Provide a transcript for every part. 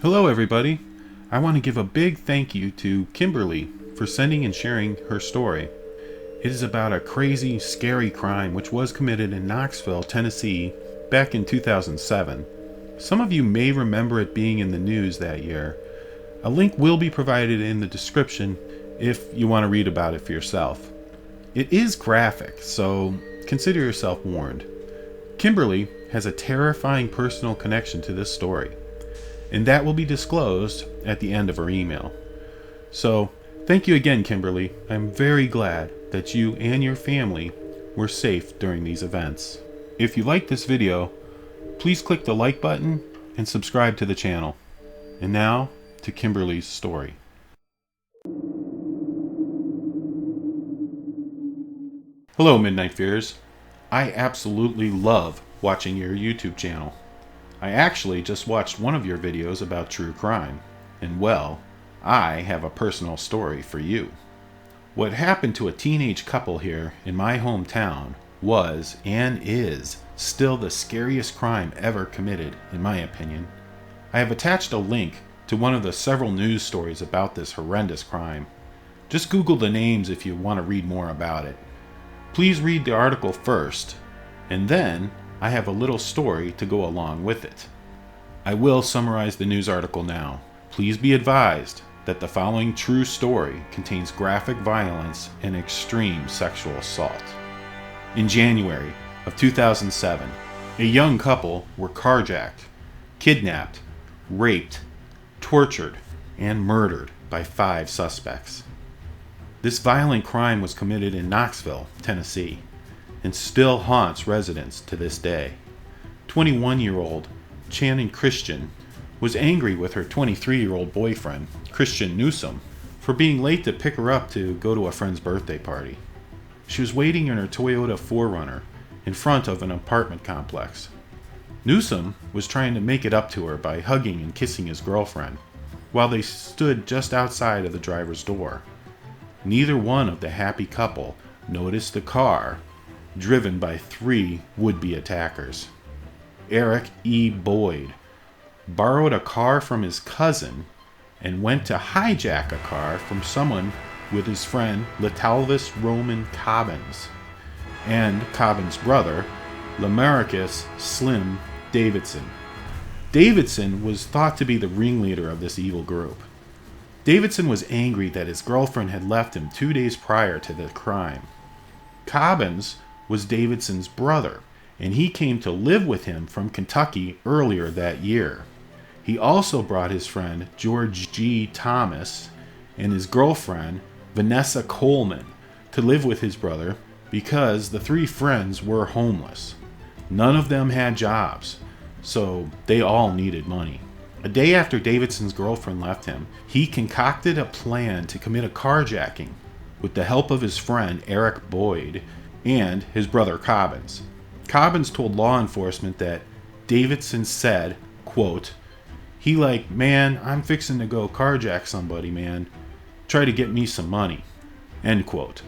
Hello everybody. I want to give a big thank you to Kimberly for sending and sharing her story. It is about a crazy, scary crime which was committed in Knoxville, Tennessee back in 2007. Some of you may remember it being in the news that year. A link will be provided in the description if you want to read about it for yourself. It is graphic, so consider yourself warned. Kimberly has a terrifying personal connection to this story, and that will be disclosed at the end of her email. So, thank you again, Kimberly. I'm very glad that you and your family were safe during these events. If you like this video, please click the like button and subscribe to the channel. And now, to Kimberly's story. Hello, Midnight Fears. I absolutely love watching your YouTube channel. I actually just watched one of your videos about true crime, and well, I have a personal story for you. What happened to a teenage couple here in my hometown was, and is, still the scariest crime ever committed, in my opinion. I have attached a link to one of the several news stories about this horrendous crime. Just Google the names if you want to read more about it. Please read the article first, and then I have a little story to go along with it. I will summarize the news article now. Please be advised that the following true story contains graphic violence and extreme sexual assault. In January of 2007, a young couple were carjacked, kidnapped, raped, tortured, and murdered by 5 suspects. This violent crime was committed in Knoxville, Tennessee, and still haunts residents to this day. 21-year-old Channing Christian was angry with her 23-year-old boyfriend, Christian Newsom, for being late to pick her up to go to a friend's birthday party. She was waiting in her Toyota 4Runner in front of an apartment complex. Newsom was trying to make it up to her by hugging and kissing his girlfriend, while they stood just outside of the driver's door. Neither one of the happy couple noticed the car driven by 3 would-be attackers. Eric E. Boyd borrowed a car from his cousin and went to hijack a car from someone with his friend Letalvis Roman Cobbins and Cobbins' brother, Lamarcus Slim Davidson. Davidson was thought to be the ringleader of this evil group. Davidson was angry that his girlfriend had left him 2 days prior to the crime. Cobbins was Davidson's brother, and he came to live with him from Kentucky earlier that year. He also brought his friend George G. Thomas and his girlfriend Vanessa Coleman to live with his brother because the 3 friends were homeless. None of them had jobs, so they all needed money. A day after Davidson's girlfriend left him, he concocted a plan to commit a carjacking with the help of his friend Eric Boyd and his brother Cobbins. Cobbins told law enforcement that Davidson said, quote, "He like, man, I'm fixing to go carjack somebody, man. Try to get me some money," end quote.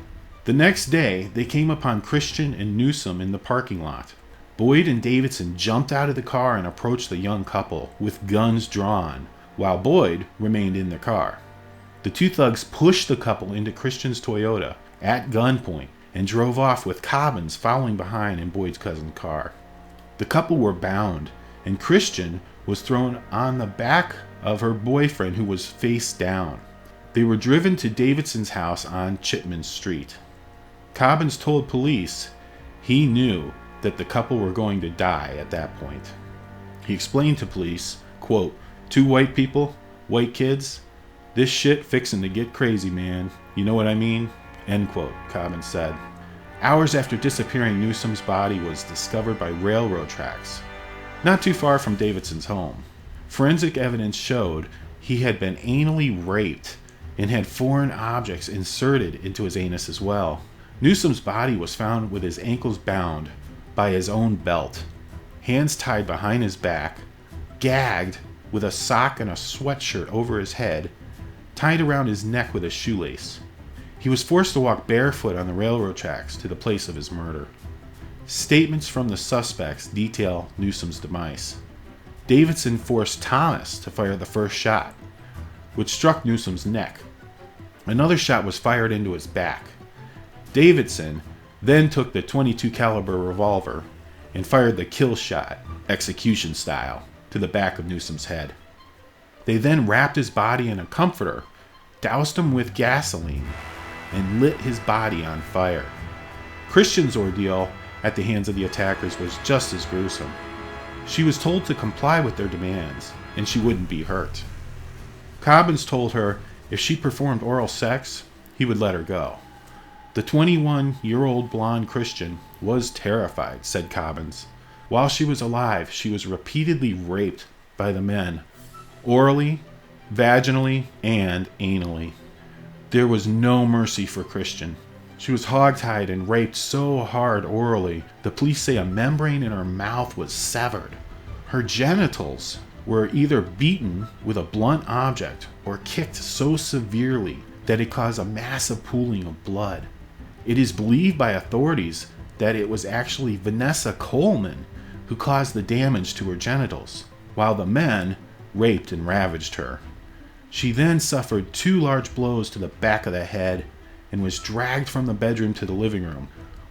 The next day, they came upon Christian and Newsom in the parking lot. Boyd and Davidson jumped out of the car and approached the young couple with guns drawn, while Boyd remained in the car. The 2 thugs pushed the couple into Christian's Toyota at gunpoint and drove off with Cobbins following behind in Boyd's cousin's car. The couple were bound, and Christian was thrown on the back of her boyfriend, who was face down. They were driven to Davidson's house on Chipman Street. Cobbins told police he knew that the couple were going to die at that point. He explained to police, quote, "2 white people, white kids, this shit fixin' to get crazy, man. You know what I mean?" End quote, Cobbins said. Hours after disappearing, Newsom's body was discovered by railroad tracks, not too far from Davidson's home. Forensic evidence showed he had been anally raped and had foreign objects inserted into his anus as well. Newsom's body was found with his ankles bound by his own belt, hands tied behind his back, gagged with a sock and a sweatshirt over his head, tied around his neck with a shoelace. He was forced to walk barefoot on the railroad tracks to the place of his murder. Statements from the suspects detail Newsom's demise. Davidson forced Thomas to fire the first shot, which struck Newsom's neck. Another shot was fired into his back. Davidson then took the .22 caliber revolver and fired the kill shot, execution style, to the back of Newsom's head. They then wrapped his body in a comforter, doused him with gasoline, and lit his body on fire. Christian's ordeal at the hands of the attackers was just as gruesome. She was told to comply with their demands, and she wouldn't be hurt. Cobbins told her if she performed oral sex, he would let her go. The 21-year-old blonde Christian was terrified, said Cobbins. While she was alive, she was repeatedly raped by the men, orally, vaginally, and anally. There was no mercy for Christian. She was hogtied and raped so hard orally, the police say a membrane in her mouth was severed. Her genitals were either beaten with a blunt object or kicked so severely that it caused a massive pooling of blood. It is believed by authorities that it was actually Vanessa Coleman who caused the damage to her genitals, while the men raped and ravaged her. She then suffered 2 large blows to the back of the head and was dragged from the bedroom to the living room,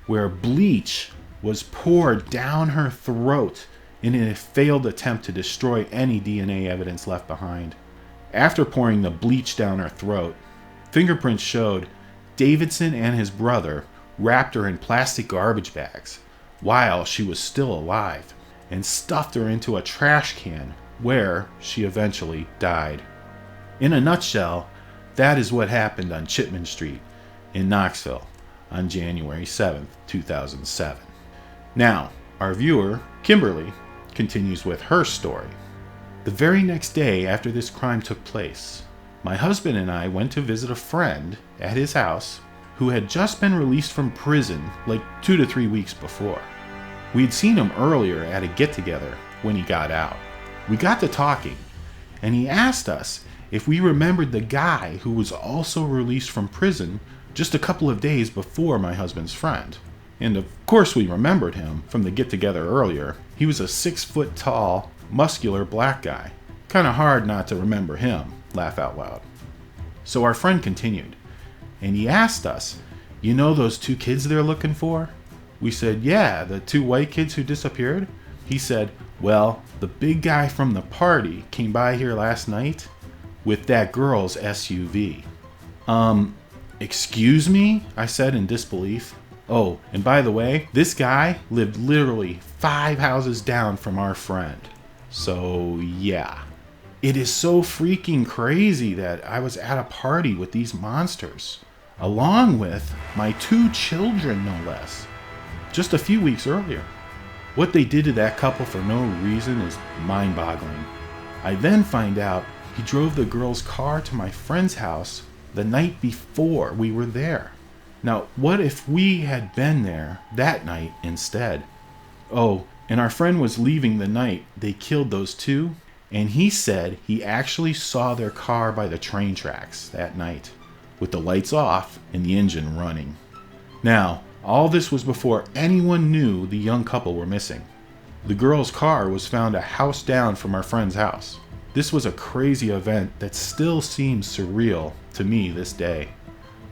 where bleach was poured down her throat in a failed attempt to destroy any DNA evidence left behind. After pouring the bleach down her throat, fingerprints showed Davidson and his brother wrapped her in plastic garbage bags while she was still alive and stuffed her into a trash can where she eventually died. In a nutshell, that is what happened on Chipman Street in Knoxville on January 7th, 2007. Now, our viewer, Kimberly, continues with her story. The very next day after this crime took place, my husband and I went to visit a friend at his house who had just been released from prison like 2 to 3 weeks before. We had seen him earlier at a get-together when he got out. We got to talking, and he asked us if we remembered the guy who was also released from prison just a couple of days before my husband's friend. And of course we remembered him from the get-together earlier. He was a 6-foot tall, muscular black guy. Kind of hard not to remember him, laugh out loud. So our friend continued, and he asked us, you know those 2 kids they're looking for? We said, yeah, the 2 white kids who disappeared? He said, well, the big guy from the party came by here last night with that girl's SUV. Excuse me? I said in disbelief. Oh, and by the way, this guy lived literally 5 houses down from our friend. So, yeah. It is so freaking crazy that I was at a party with these monsters, along with my 2 children, no less, just a few weeks earlier. What they did to that couple for no reason is mind-boggling. I then find out he drove the girl's car to my friend's house the night before we were there. Now, what if we had been there that night instead? Oh, and our friend was leaving the night they killed those 2, and he said he actually saw their car by the train tracks that night, with the lights off and the engine running. Now, all this was before anyone knew the young couple were missing. The girl's car was found a house down from our friend's house. This was a crazy event that still seems surreal to me this day.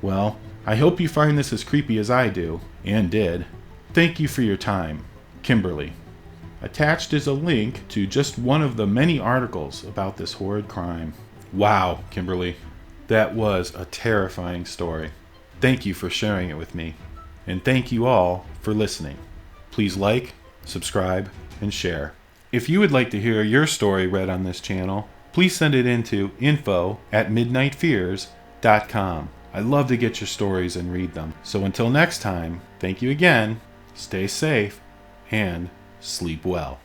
Well, I hope you find this as creepy as I do, and did. Thank you for your time, Kimberly. Attached is a link to just one of the many articles about this horrid crime. Wow, Kimberly, that was a terrifying story. Thank you for sharing it with me. And thank you all for listening. Please like, subscribe, and share. If you would like to hear your story read on this channel, please send it in to info@MidnightFears.com. I love to get your stories and read them. So until next time, thank you again, stay safe, and sleep well.